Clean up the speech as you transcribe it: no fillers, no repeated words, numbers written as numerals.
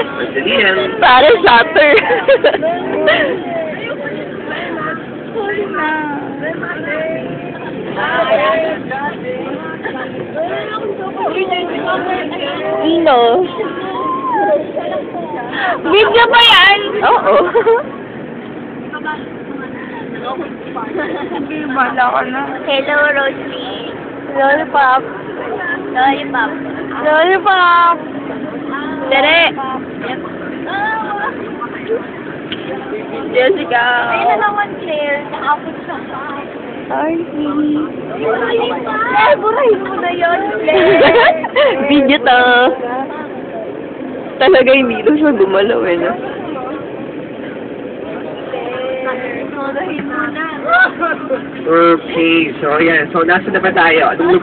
Madali yan. Para shutter. Nino. Video ba yan? Oo. Bala ka na. Hello, Rosie. Lollipop. Lollipop. Lollipop. Dere. Jessica. Ayun na naman, Claire. Nakapot siya. Ay, Eh, burahin mo na yun, Claire. video to. Talaga hindi daw siya gumalaw eh, no? Burahin mo na. Okay, so yan. So, nasa na ba tayo? Anong